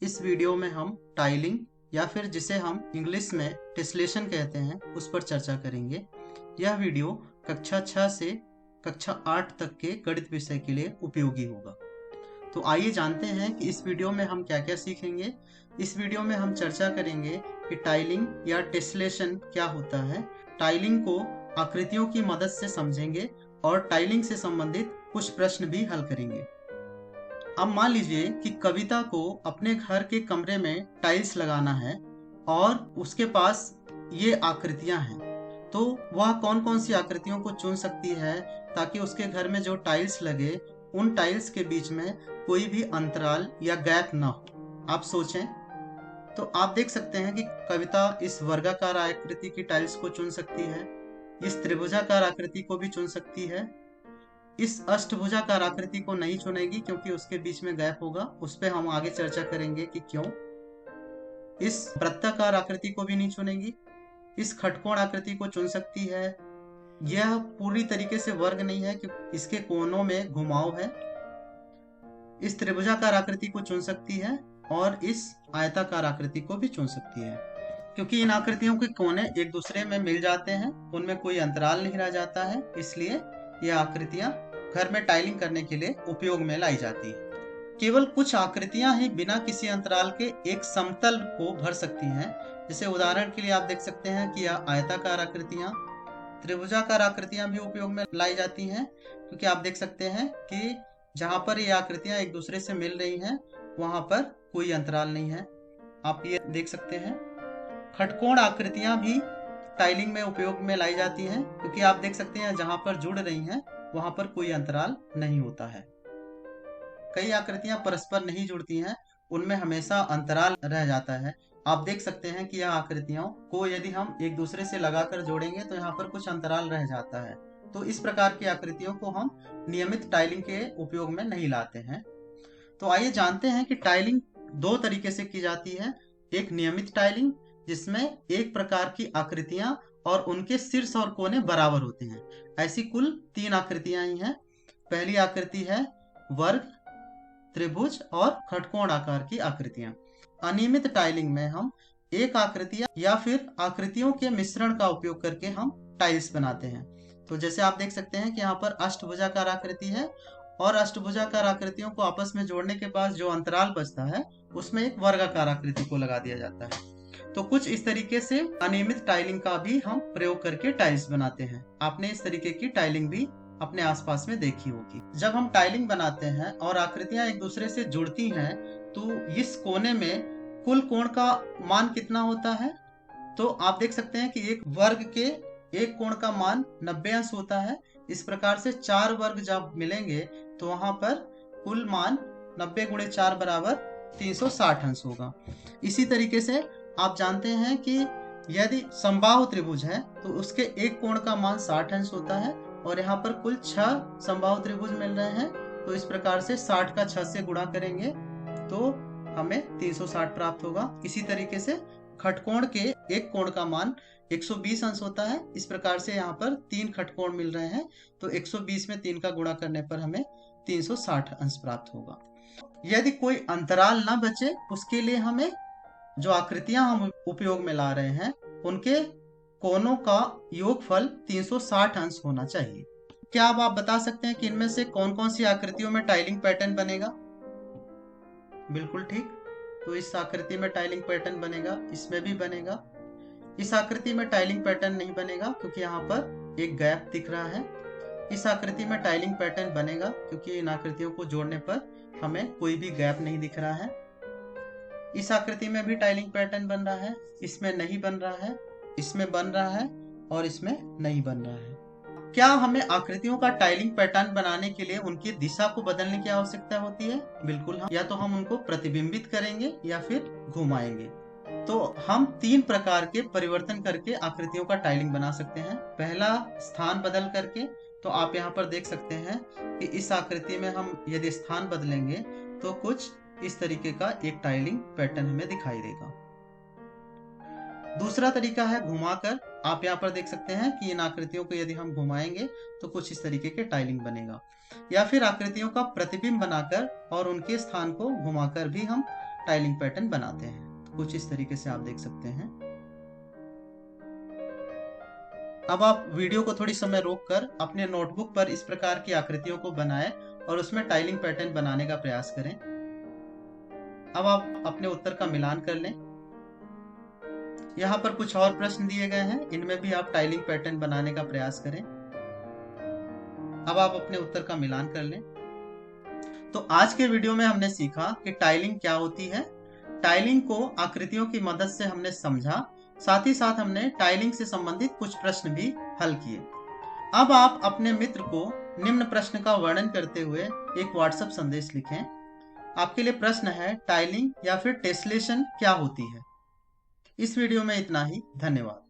इस वीडियो में हम टाइलिंग या फिर जिसे हम इंग्लिश में टेस्लेशन कहते हैं उस पर चर्चा करेंगे। यह वीडियो कक्षा 6 से कक्षा 8 तक के गणित विषय के लिए उपयोगी होगा। तो आइए जानते हैं कि इस वीडियो में हम क्या क्या सीखेंगे। इस वीडियो में हम चर्चा करेंगे कि टाइलिंग या टेस्लेशन क्या होता है, टाइलिंग को आकृतियों की मदद से समझेंगे और टाइलिंग से संबंधित कुछ प्रश्न भी हल करेंगे। अब मान लीजिए कि कविता को अपने घर के कमरे में टाइल्स लगाना है और उसके पास ये आकृतियां हैं, तो वह कौन कौन सी आकृतियों को चुन सकती है ताकि उसके घर में जो टाइल्स लगे उन टाइल्स के बीच में कोई भी अंतराल या गैप ना हो। आप सोचें तो आप देख सकते हैं कि कविता इस वर्गाकार आकृति की टाइल्स को चुन सकती है, इस त्रिभुजाकार आकृति को भी चुन सकती है, इस अष्टभुजाकार आकृति को नहीं चुनेगी क्योंकि उसके बीच में गैप होगा। उस पर हम आगे चर्चा करेंगे कि क्यों। इस वृत्ताकार आकृति को भी नहीं चुनेगी, इस खटकोण आकृति को चुन सकती है। यह पूरी तरीके से वर्ग नहीं है क्योंकि इसके कोनों में घुमाव है। इस त्रिभुजाकार आकृति को चुन सकती है और इस आयताकार आकृति को भी चुन सकती है क्योंकि इन आकृतियों के कोने एक दूसरे में मिल जाते हैं, उनमें कोई अंतराल नहीं रह जाता है, इसलिए यह आकृतियां घर में टाइलिंग करने के लिए उपयोग में लाई जाती है। केवल कुछ आकृतियां ही बिना किसी अंतराल के एक समतल को भर सकती हैं। जैसे उदाहरण के लिए आप देख सकते हैं कि यह आयताकार आकृतियां, त्रिभुजाकार आकृतियां भी उपयोग में लाई जाती हैं क्योंकि आप देख सकते हैं कि जहां पर ये आकृतियां एक दूसरे से मिल रही हैं वहां पर कोई अंतराल नहीं है। आप ये देख सकते हैं। खटकोण आकृतियां भी टाइलिंग में उपयोग में लाई जाती हैं क्योंकि आप देख सकते हैं जहां पर जुड़ रही हैं वहां पर कोई अंतराल नहीं होता है। कई आकृतियां परस्पर नहीं जुड़ती हैं, उनमें हमेशा अंतराल रह जाता है। आप देख सकते हैं कि यह आकृतियों को यदि हम एक दूसरे से लगाकर जोड़ेंगे तो यहाँ पर कुछ अंतराल रह जाता है। तो इस प्रकार की आकृतियों को हम नियमित टाइलिंग के उपयोग में नहीं लाते हैं। तो आइए जानते हैं कि टाइलिंग दो तरीके से की जाती है। एक नियमित टाइलिंग जिसमें एक प्रकार की आकृतियां और उनके शीर्ष और कोने बराबर होते हैं। ऐसी कुल 3 आकृतियां ही हैं। पहली आकृति है वर्ग, त्रिभुज और खटकोण आकार की आकृतियां। अनियमित टाइलिंग में हम एक आकृतियां या फिर आकृतियों के मिश्रण का उपयोग करके हम टाइल्स बनाते हैं। तो जैसे आप देख सकते हैं कि यहाँ पर अष्टभुजाकार आकृति है और अष्टभुजाकार आकृतियों को आपस में जोड़ने के बाद जो अंतराल बचता है उसमें एक वर्गाकार आकृति को लगा दिया जाता है। तो कुछ इस तरीके से अनियमित टाइलिंग का भी हम प्रयोग करके टाइल्स बनाते हैं। आपने इस तरीके की टाइलिंग भी अपने आसपास में देखी होगी। जब हम टाइलिंग बनाते हैं और आकृतियां एक दूसरे से जुड़ती हैं तो इस कोने में कुल कोण का मान कितना होता है? तो आप देख सकते हैं कि एक वर्ग के एक कोण का मान 90 अंश होता है। इस प्रकार से 4 वर्ग जब मिलेंगे तो वहां पर कुल मान 90 गुणे 4 बराबर 360 अंश होगा। इसी तरीके से आप जानते हैं कि यदि समबाहु त्रिभुज है तो उसके एक कोण का मान 60 अंश होता है और यहाँ पर कुल 6 समबाहु त्रिभुज मिल रहे हैं। तो इस प्रकार से 60 का 6 से गुणा करेंगे तो हमें 360 प्राप्त होगा। इसी तरीके से खटकोण के एक कोण का मान 120 अंश होता है। इस प्रकार से यहाँ पर 3 खटकोण मिल रहे हैं तो 120 में 3 का गुणा करने पर हमें 360 अंश प्राप्त होगा। यदि कोई अंतराल ना बचे उसके लिए हमें जो आकृतियां हम उपयोग में ला रहे हैं उनके कोनों का योगफल 360 अंश होना चाहिए। क्या अब आप बता सकते हैं कि इनमें से कौन कौन सी आकृतियों में टाइलिंग पैटर्न बनेगा? बिल्कुल ठीक। तो इस आकृति में टाइलिंग पैटर्न बनेगा, इसमें भी बनेगा। इस आकृति में टाइलिंग पैटर्न नहीं बनेगा क्योंकि यहाँ पर एक गैप दिख रहा है। इस आकृति में टाइलिंग पैटर्न बनेगा क्योंकि इन आकृतियों को जोड़ने पर हमें कोई भी गैप नहीं दिख रहा है। इस आकृति में भी टाइलिंग पैटर्न बन रहा है, इसमें नहीं बन रहा है, इसमें बन रहा है और इसमें नहीं बन रहा है। क्या हमें आकृतियों का टाइलिंग पैटर्न बनाने के लिए उनकी दिशा को बदलने की आवश्यकता होती है? बिल्कुल हाँ। या तो हम उनको प्रतिबिंबित करेंगे या फिर घुमाएंगे। तो हम 3 प्रकार के परिवर्तन करके आकृतियों का टाइलिंग बना सकते हैं। पहला, स्थान बदल करके। तो आप यहाँ पर देख सकते हैं कि इस आकृति में हम यदि स्थान बदलेंगे तो कुछ इस तरीके का एक टाइलिंग पैटर्न हमें दिखाई देगा। दूसरा तरीका है घुमाकर। आप यहाँ पर देख सकते हैं कि इन आकृतियों को यदि हम घुमाएंगे तो कुछ इस तरीके के टाइलिंग बनेगा। या फिर आकृतियों का प्रतिबिंब बनाकर और उनके स्थान को घुमाकर भी हम टाइलिंग पैटर्न बनाते हैं। तो कुछ इस तरीके से आप देख सकते हैं। अब आप वीडियो को थोड़ी समय रोककर अपने नोटबुक पर इस प्रकार की आकृतियों को बनाएं और उसमें टाइलिंग पैटर्न बनाने का प्रयास करें। अब आप अपने उत्तर का मिलान कर लें। यहाँ पर कुछ और प्रश्न दिए गए हैं, इनमें भी आप टाइलिंग पैटर्न बनाने का प्रयास करें। अब आप अपने उत्तर का मिलान कर लें। तो आज के वीडियो में हमने सीखा कि टाइलिंग क्या होती है, टाइलिंग को आकृतियों की मदद से हमने समझा, साथ ही साथ हमने टाइलिंग से संबंधित कुछ प्रश्न भी हल किए। अब आप अपने मित्र को निम्न प्रश्न का वर्णन करते हुए एक व्हाट्सएप संदेश लिखें। आपके लिए प्रश्न है, टाइलिंग या फिर टेसलेशन क्या होती है? इस वीडियो में इतना ही। धन्यवाद।